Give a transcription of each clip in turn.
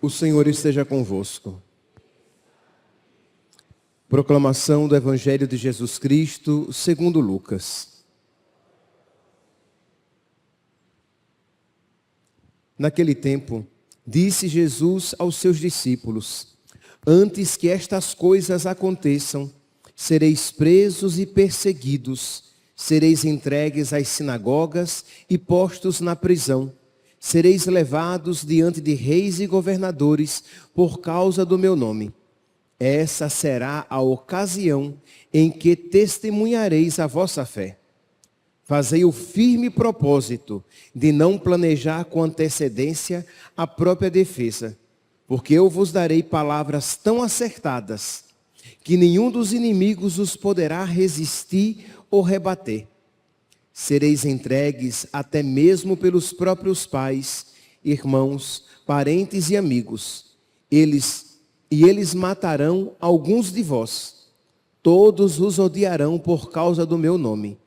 O Senhor esteja convosco. Proclamação do Evangelho de Jesus Cristo, segundo Lucas. Naquele tempo, disse Jesus aos seus discípulos: antes que estas coisas aconteçam, sereis presos e perseguidos, sereis entregues às sinagogas e postos na prisão. Sereis levados diante de reis e governadores por causa do meu nome. Essa será a ocasião em que testemunhareis a vossa fé. Fazei o firme propósito de não planejar com antecedência a própria defesa, porque eu vos darei palavras tão acertadas que nenhum dos inimigos os poderá resistir ou rebater. Sereis entregues até mesmo pelos próprios pais, irmãos, parentes e amigos. Eles matarão alguns de vós. Todos os odiarão por causa do meu nome.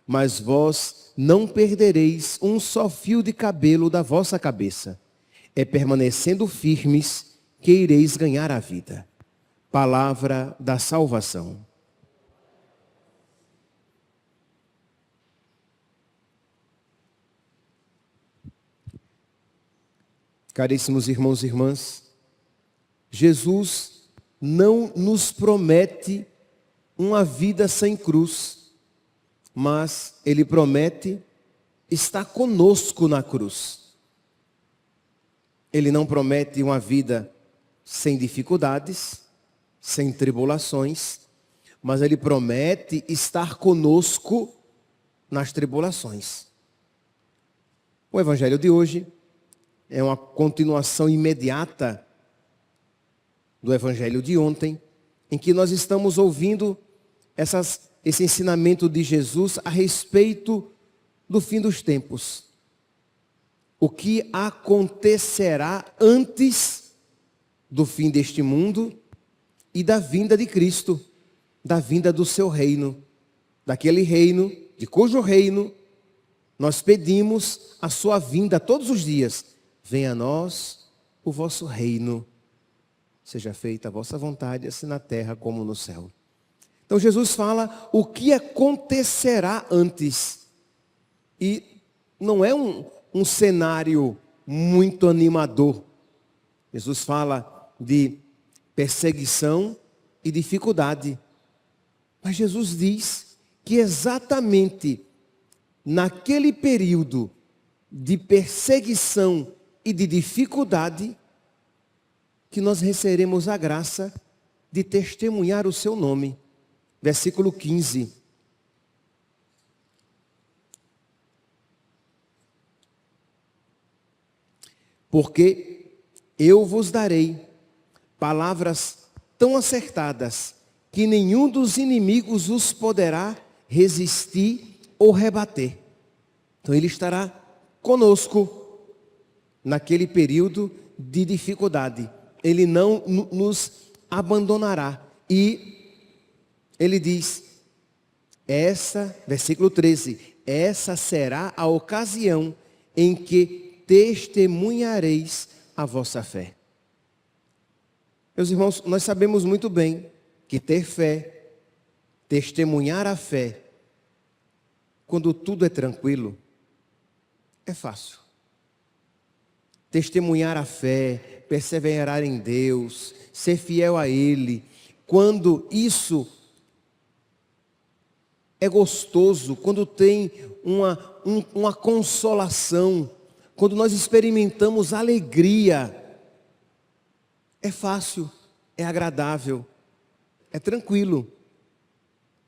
Mas vós não perdereis um só fio de cabelo da vossa cabeça. É permanecendo firmes que ireis ganhar a vida. Palavra da salvação. Caríssimos irmãos e irmãs, Jesus não nos promete uma vida sem cruz, mas Ele promete estar conosco na cruz. Ele não promete uma vida sem dificuldades, sem tribulações, mas Ele promete estar conosco nas tribulações. O Evangelho de hoje é uma continuação imediata do Evangelho de ontem, em que nós estamos ouvindo esse ensinamento de Jesus a respeito do fim dos tempos. O que acontecerá antes do fim deste mundo e da vinda de Cristo, da vinda do seu reino, daquele reino, de cujo reino nós pedimos a sua vinda todos os dias. Venha a nós o vosso reino, seja feita a vossa vontade, assim na terra como no céu. Então Jesus fala o que acontecerá antes. E não é um cenário muito animador. Jesus fala de perseguição e dificuldade. Mas Jesus diz que exatamente naquele período de perseguição e de dificuldade, que nós receberemos a graça de testemunhar o seu nome. Versículo 15. Porque eu vos darei palavras tão acertadas que nenhum dos inimigos os poderá resistir ou rebater. Então Ele estará conosco naquele período de dificuldade. Ele não nos abandonará. E Ele diz, versículo 13, essa será a ocasião em que testemunhareis a vossa fé. Meus irmãos, nós sabemos muito bem que ter fé, testemunhar a fé, quando tudo é tranquilo, é fácil. Testemunhar a fé, perseverar em Deus, ser fiel a Ele, quando isso é gostoso, quando tem uma consolação, quando nós experimentamos alegria, é fácil, é agradável, é tranquilo.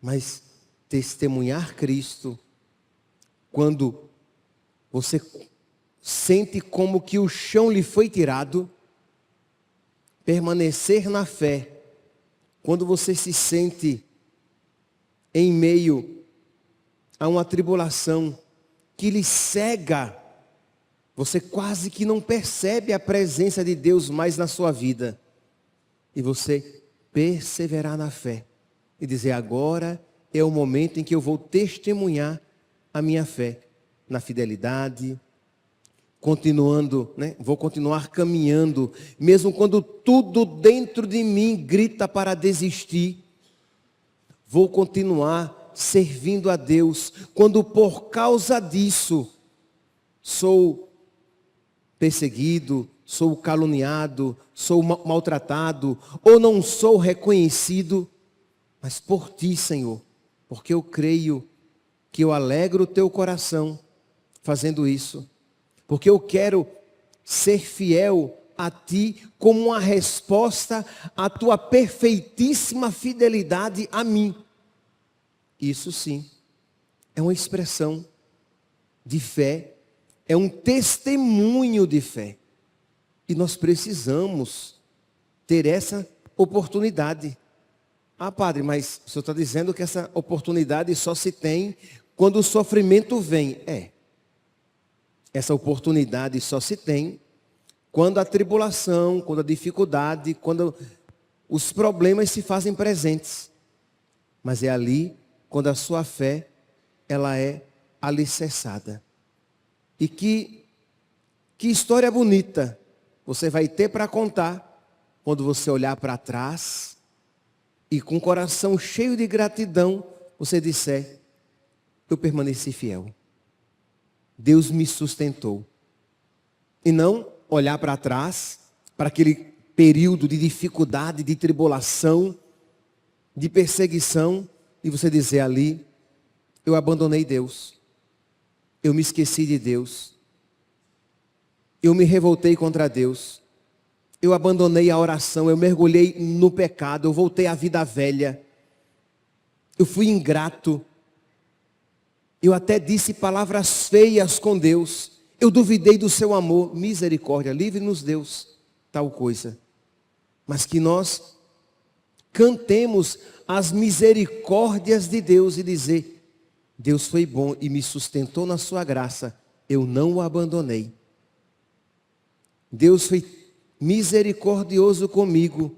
Mas testemunhar Cristo, quando você sente como que o chão lhe foi tirado, permanecer na fé, quando você se sente em meio a uma tribulação que lhe cega Você quase que não percebe a presença de Deus mais na sua vida. E você perseverar na fé. E dizer, agora é o momento em que eu vou testemunhar a minha fé. Na fidelidade, continuando, vou continuar caminhando. Mesmo quando tudo dentro de mim grita para desistir. Vou continuar servindo a Deus. Quando por causa disso sou perseguido, sou caluniado, sou maltratado, ou não sou reconhecido, mas por ti, Senhor, porque eu creio que eu alegro o teu coração fazendo isso, porque eu quero ser fiel a ti como uma resposta à tua perfeitíssima fidelidade a mim. Isso sim, é uma expressão de fé, é um testemunho de fé. E nós precisamos ter essa oportunidade. Ah, padre, mas o senhor está dizendo que essa oportunidade só se tem quando o sofrimento vem. Essa oportunidade só se tem quando a tribulação, quando a dificuldade, quando os problemas se fazem presentes. Mas é ali quando a sua fé, ela é alicerçada. E que história bonita você vai ter para contar quando você olhar para trás e com o coração cheio de gratidão, você disser, eu permaneci fiel. Deus me sustentou. E não olhar para trás, para aquele período de dificuldade, de tribulação, de perseguição, e você dizer ali, eu abandonei Deus. Eu me esqueci de Deus. Eu me revoltei contra Deus. Eu abandonei a oração. Eu mergulhei no pecado. Eu voltei à vida velha. Eu fui ingrato. Eu até disse palavras feias com Deus. Eu duvidei do seu amor. Misericórdia, livre-nos Deus, tal coisa. Mas que nós cantemos as misericórdias de Deus e dizer, Deus foi bom e me sustentou na sua graça. Eu não o abandonei. Deus foi misericordioso comigo.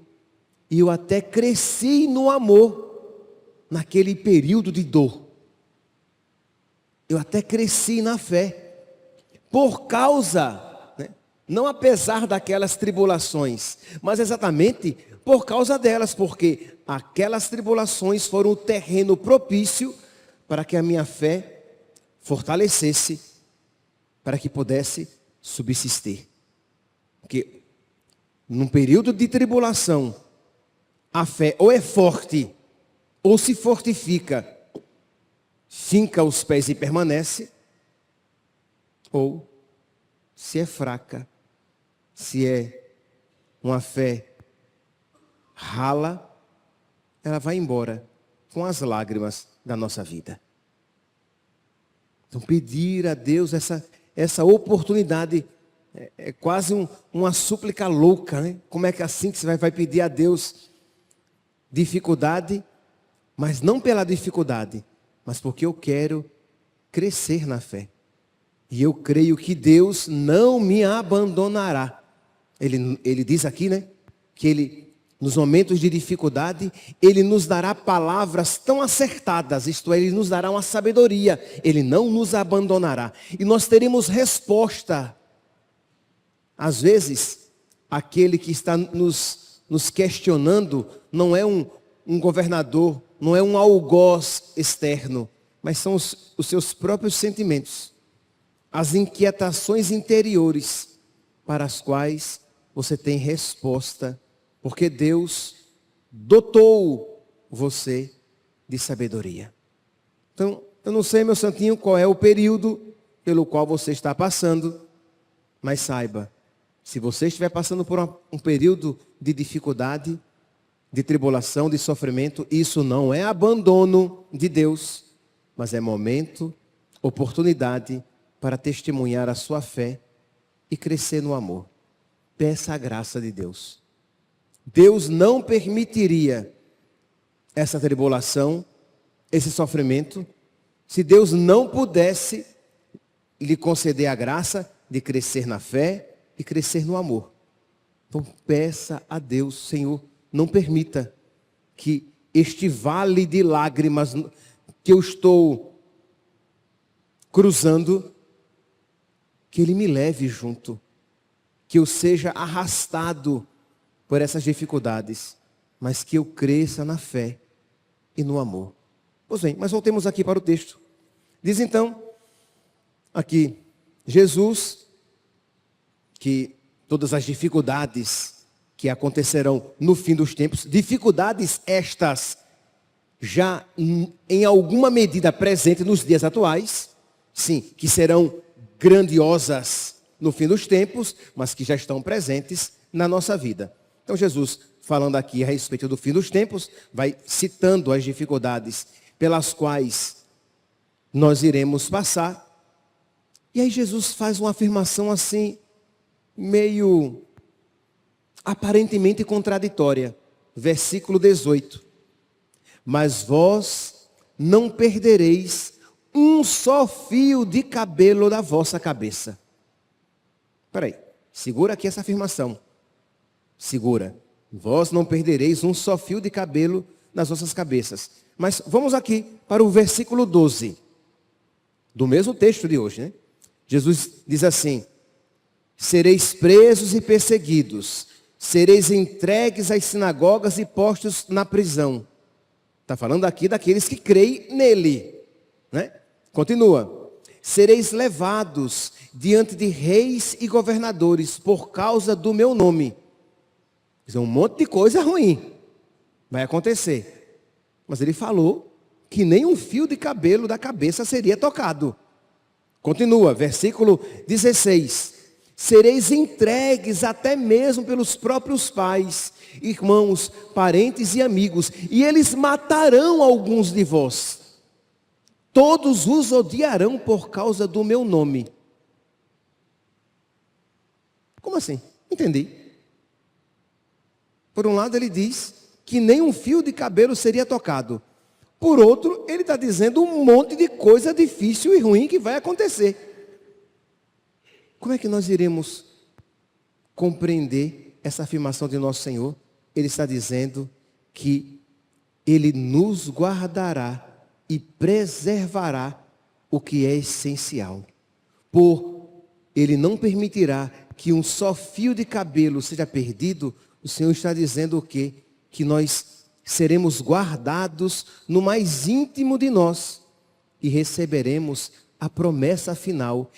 E eu até cresci no amor naquele período de dor. Eu até cresci na fé. Por causa, não apesar daquelas tribulações, mas exatamente por causa delas. Porque aquelas tribulações foram o terreno propício para que a minha fé fortalecesse, para que pudesse subsistir. Porque num período de tribulação, a fé ou é forte, ou se fortifica, finca os pés e permanece, ou se é fraca, se é uma fé rala, ela vai embora com as lágrimas da nossa vida. Então pedir a Deus essa oportunidade é quase uma súplica louca, né? Como é que assim que você vai pedir a Deus dificuldade, mas não pela dificuldade, mas porque eu quero crescer na fé. E eu creio que Deus não me abandonará. Ele diz aqui, que Ele, nos momentos de dificuldade, Ele nos dará palavras tão acertadas, isto é, Ele nos dará uma sabedoria, Ele não nos abandonará. E nós teremos resposta. Às vezes, aquele que está nos questionando não é um governador, não é um algoz externo, mas são os seus próprios sentimentos, as inquietações interiores para as quais você tem resposta, porque Deus dotou você de sabedoria. Então, eu não sei, meu santinho, qual é o período pelo qual você está passando, mas saiba, se você estiver passando por um período de dificuldade, de tribulação, de sofrimento, isso não é abandono de Deus, mas é momento, oportunidade para testemunhar a sua fé e crescer no amor. Peça a graça de Deus. Deus não permitiria essa tribulação, esse sofrimento, se Deus não pudesse lhe conceder a graça de crescer na fé e crescer no amor. Então peça a Deus, Senhor, não permita que este vale de lágrimas que eu estou cruzando, que Ele me leve junto, que eu seja arrastado por essas dificuldades, mas que eu cresça na fé e no amor. Pois bem, mas voltemos aqui para o texto. Diz então, aqui, Jesus, que todas as dificuldades que acontecerão no fim dos tempos, dificuldades estas já em alguma medida presentes nos dias atuais, sim, que serão grandiosas no fim dos tempos, mas que já estão presentes na nossa vida. Então Jesus, falando aqui a respeito do fim dos tempos, vai citando as dificuldades pelas quais nós iremos passar. E aí Jesus faz uma afirmação assim, meio aparentemente contraditória. Versículo 18. Mas vós não perdereis um só fio de cabelo da vossa cabeça. Espera aí, segura aqui essa afirmação. Segura. Vós não perdereis um só fio de cabelo nas vossas cabeças. Mas vamos aqui para o versículo 12. Do mesmo texto de hoje, né? Jesus diz assim: sereis presos e perseguidos, sereis entregues às sinagogas e postos na prisão. Está falando aqui daqueles que creem nele, né? Continua. Sereis levados diante de reis e governadores por causa do meu nome. Isso é um monte de coisa ruim. Vai acontecer. Mas ele falou que nem um fio de cabelo da cabeça seria tocado. Continua, versículo 16. Sereis entregues até mesmo pelos próprios pais, irmãos, parentes e amigos, e eles matarão alguns de vós. Todos os odiarão por causa do meu nome. Como assim? Entendi. Por um lado ele diz que nem um fio de cabelo seria tocado. Por outro, ele está dizendo um monte de coisa difícil e ruim que vai acontecer. Como é que nós iremos compreender essa afirmação de nosso Senhor? Ele está dizendo que Ele nos guardará e preservará o que é essencial. Ele não permitirá que um só fio de cabelo seja perdido. O Senhor está dizendo o quê? Que nós seremos guardados no mais íntimo de nós e receberemos a promessa final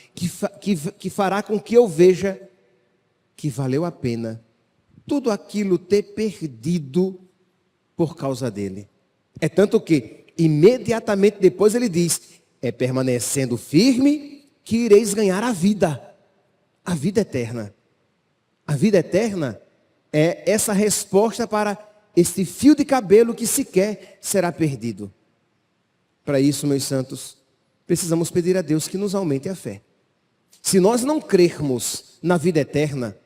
que fará com que eu veja que valeu a pena tudo aquilo ter perdido por causa dele. É tanto que imediatamente depois ele diz: é permanecendo firme que ireis ganhar a vida eterna. A vida eterna é essa resposta para este fio de cabelo que sequer será perdido. Para isso, meus santos, precisamos pedir a Deus que nos aumente a fé. Se nós não crermos na vida eterna,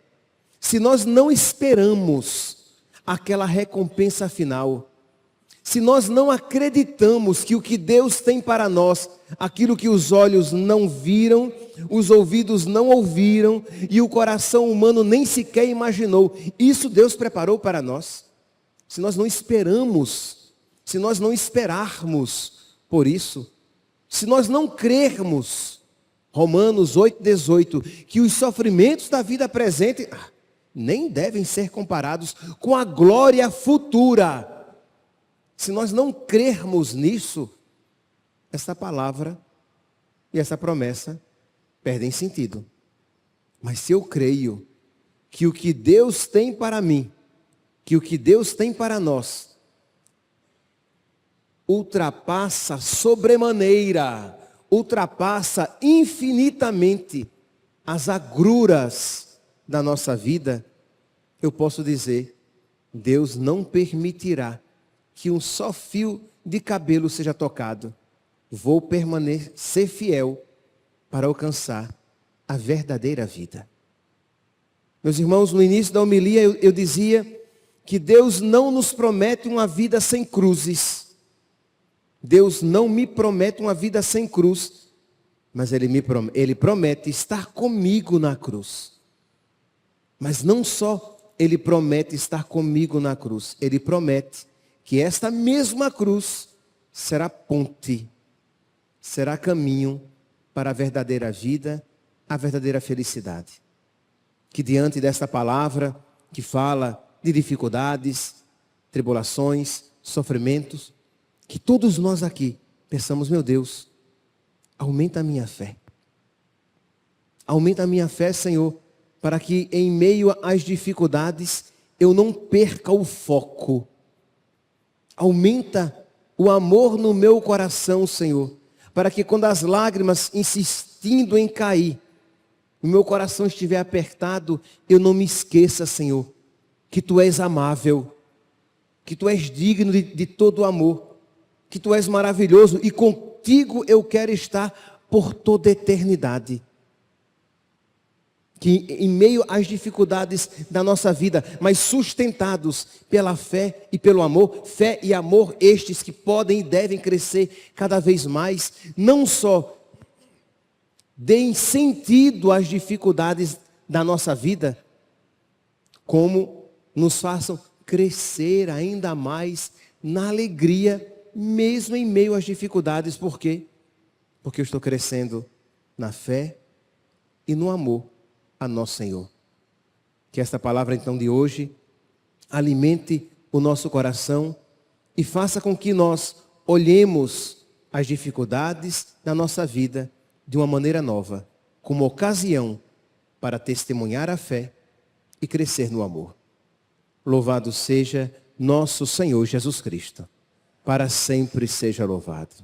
se nós não esperamos aquela recompensa final, se nós não acreditamos que o que Deus tem para nós, aquilo que os olhos não viram, os ouvidos não ouviram e o coração humano nem sequer imaginou, isso Deus preparou para nós. Se nós não esperamos, se nós não esperarmos por isso, se nós não crermos, Romanos 8,18, que os sofrimentos da vida presente nem devem ser comparados com a glória futura. Se nós não crermos nisso, essa palavra e essa promessa perdem sentido. Mas se eu creio que o que Deus tem para mim, que o que Deus tem para nós ultrapassa sobremaneira, ultrapassa infinitamente as agruras da nossa vida, eu posso dizer: Deus não permitirá que um só fio de cabelo seja tocado. Vou permanecer fiel para alcançar a verdadeira vida. Meus irmãos, no início da homilia eu dizia que Deus não nos promete uma vida sem cruzes. Deus não me promete uma vida sem cruz. Mas ele promete estar comigo na cruz. Mas não só ele promete estar comigo na cruz, ele promete que esta mesma cruz será ponte, será caminho para a verdadeira vida, a verdadeira felicidade. Que diante desta palavra que fala de dificuldades, tribulações, sofrimentos, que todos nós aqui pensamos, meu Deus, aumenta a minha fé. Aumenta a minha fé, Senhor, para que em meio às dificuldades eu não perca o foco. Aumenta o amor no meu coração, Senhor, para que quando as lágrimas insistindo em cair, o meu coração estiver apertado, eu não me esqueça, Senhor, que Tu és amável, que Tu és digno de todo amor, que Tu és maravilhoso e contigo eu quero estar por toda a eternidade. Que em meio às dificuldades da nossa vida, mas sustentados pela fé e pelo amor, fé e amor estes que podem e devem crescer cada vez mais, não só deem sentido às dificuldades da nossa vida, como nos façam crescer ainda mais na alegria, mesmo em meio às dificuldades. Por quê? Porque eu estou crescendo na fé e no amor a nosso Senhor. Que esta palavra então de hoje alimente o nosso coração e faça com que nós olhemos as dificuldades da nossa vida de uma maneira nova, como ocasião para testemunhar a fé e crescer no amor. Louvado seja nosso Senhor Jesus Cristo. Para sempre seja louvado.